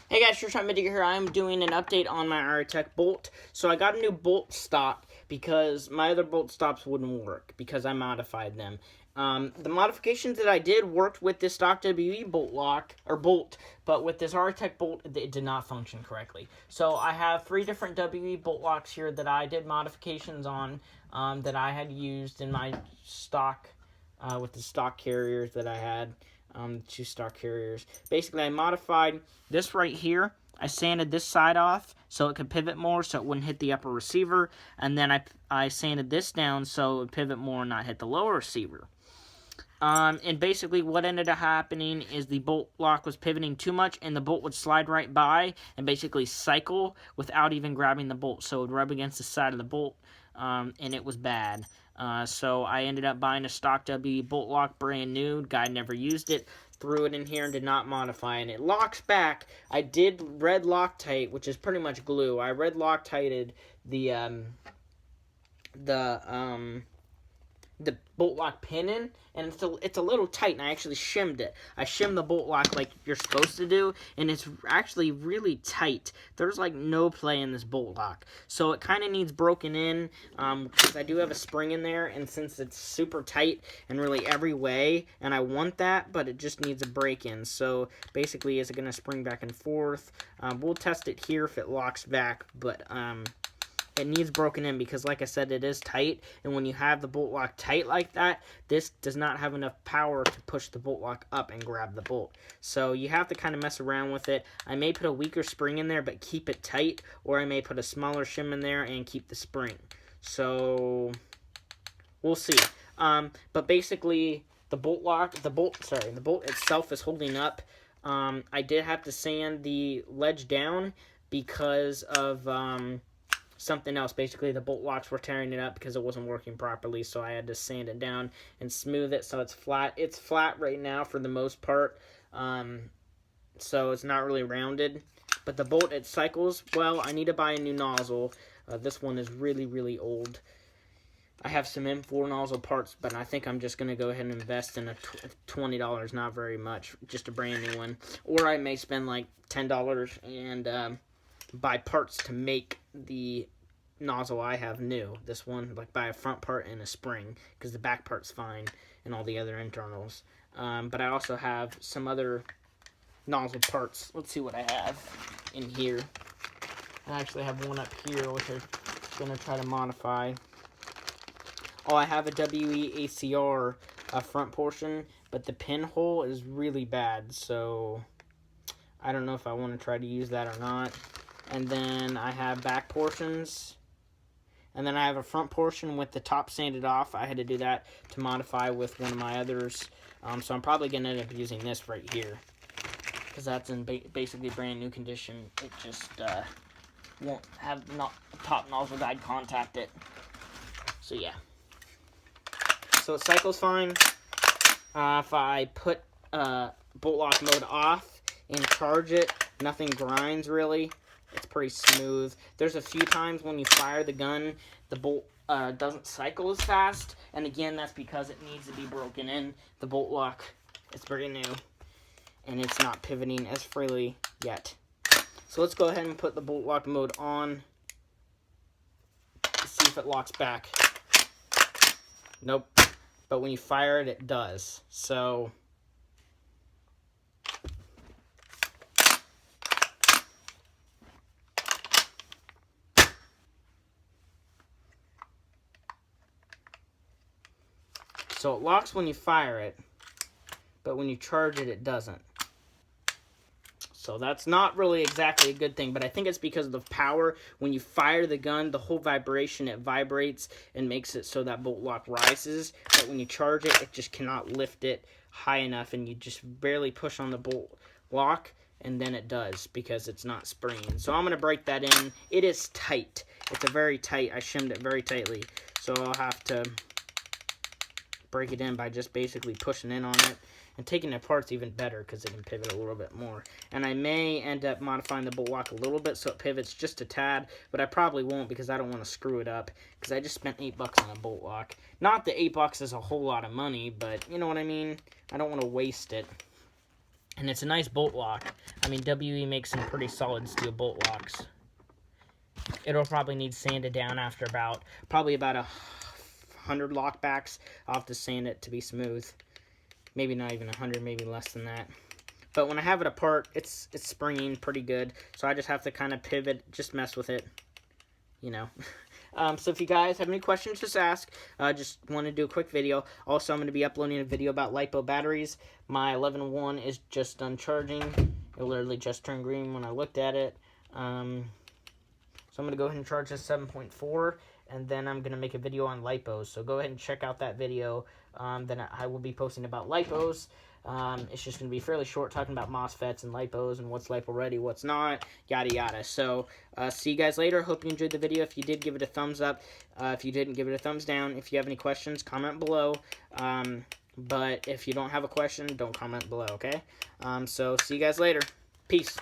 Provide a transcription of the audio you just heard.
Hey guys, SureShot Media here. I'm doing an update on my Aritech bolt. So I got a new bolt stop because my other bolt stops wouldn't work because I modified them. The modifications that I did worked with this stock WE bolt lock or bolt, but with this Aritech bolt, it did not function correctly. So I have 3 different WE bolt locks here that I did modifications on that I had used in my stock with the stock carriers that I had. 2 stock carriers. Basically, I modified this right here. I sanded this side off so it could pivot more so it wouldn't hit the upper receiver. And then I sanded this down so it would pivot more and not hit the lower receiver. And basically what ended up happening is the bolt lock was pivoting too much and the bolt would slide right by and basically cycle without even grabbing the bolt. So it would rub against the side of the bolt, and it was bad. So I ended up buying a stock W bolt lock brand new. Guy never used it. Threw it in here and did not modify, and it locks back. I did red Loctite, which is pretty much glue. I red Loctited the bolt lock pin in, and it's a little tight, and I actually shimmed it. I shimmed the bolt lock like you're supposed to do, and it's actually really tight. There's like no play in this bolt lock, so it kind of needs broken in, because I do have a spring in there, and since it's super tight and really every way, and I want that, but it just needs a break in. So basically, is it going to spring back and forth? We'll test it here if it locks back, but it needs broken in because, like I said, it is tight, and when you have the bolt lock tight like that, this does not have enough power to push the bolt lock up and grab the bolt. So you have to kind of mess around with it. I may put a weaker spring in there but keep it tight, or I may put a smaller shim in there and keep the spring. So we'll see. But basically, the bolt itself is holding up. I did have to sand the ledge down because of something else. Basically, the bolt locks were tearing it up because it wasn't working properly, so I had to sand it down and smooth it so it's flat. It's flat right now for the most part, so it's not really rounded. But the bolt, it cycles well. I need to buy a new nozzle. This one is really, really old. I have some M4 nozzle parts, but I think I'm just going to go ahead and invest in a $20, not very much, just a brand new one. Or I may spend like $10 and buy parts to make the nozzle I have new. This one, like buy a front part and a spring, because the back part's fine and all the other internals. But I also have some other nozzle parts. Let's see what I have in here. I actually have one up here, which I'm going to try to modify. Oh, I have a WE ACR front portion, but the pinhole is really bad, so I don't know if I want to try to use that or not. And then I have back portions. And then I have a front portion with the top sanded off. I had to do that to modify with one of my others. So I'm probably going to end up using this right here, because that's in basically brand new condition. It just won't have top nozzle guide contact it. So yeah. So it cycles fine. If I put bolt lock mode off and charge it, nothing grinds really. It's pretty smooth. There's a few times when you fire the gun, the bolt doesn't cycle as fast, and again, that's because it needs to be broken in. The bolt lock is very new, and it's not pivoting as freely yet. So let's go ahead and put the bolt lock mode on to see if it locks back. Nope. But when you fire it, it does. So it locks when you fire it, but when you charge it, it doesn't. So that's not really exactly a good thing, but I think it's because of the power. When you fire the gun, the whole vibration, it vibrates and makes it so that bolt lock rises. But when you charge it, it just cannot lift it high enough, and you just barely push on the bolt lock, and then it does because it's not springing. So I'm going to break that in. It is tight. It's a very tight. I shimmed it very tightly, so I'll have to break it in by just basically pushing in on it. And taking it apart's even better because it can pivot a little bit more. And I may end up modifying the bolt lock a little bit so it pivots just a tad, but I probably won't because I don't want to screw it up, because I just spent $8 on a bolt lock. Not that $8 is a whole lot of money, but you know what I mean? I don't want to waste it. And it's a nice bolt lock. I mean, WE makes some pretty solid steel bolt locks. It'll probably need sanded down after probably about 100 lockbacks. I'll have to sand it to be smooth. Maybe not even 100, maybe less than that. But when I have it apart, it's springing pretty good. So I just have to kind of pivot, just mess with it, you know. So if you guys have any questions, just ask. Just want to do a quick video. Also, I'm going to be uploading a video about LiPo batteries. My 11-1 is just done charging. It literally just turned green when I looked at it. So I'm going to go ahead and charge this 7.4, and then I'm going to make a video on LiPos. So go ahead and check out that video. Then I will be posting about LiPos. It's just going to be fairly short, talking about MOSFETs and LiPos and what's LiPo ready, what's not, yada yada. So, see you guys later. Hope you enjoyed the video. If you did, give it a thumbs up. If you didn't, give it a thumbs down. If you have any questions, comment below. But if you don't have a question, don't comment below, okay? So, see you guys later. Peace.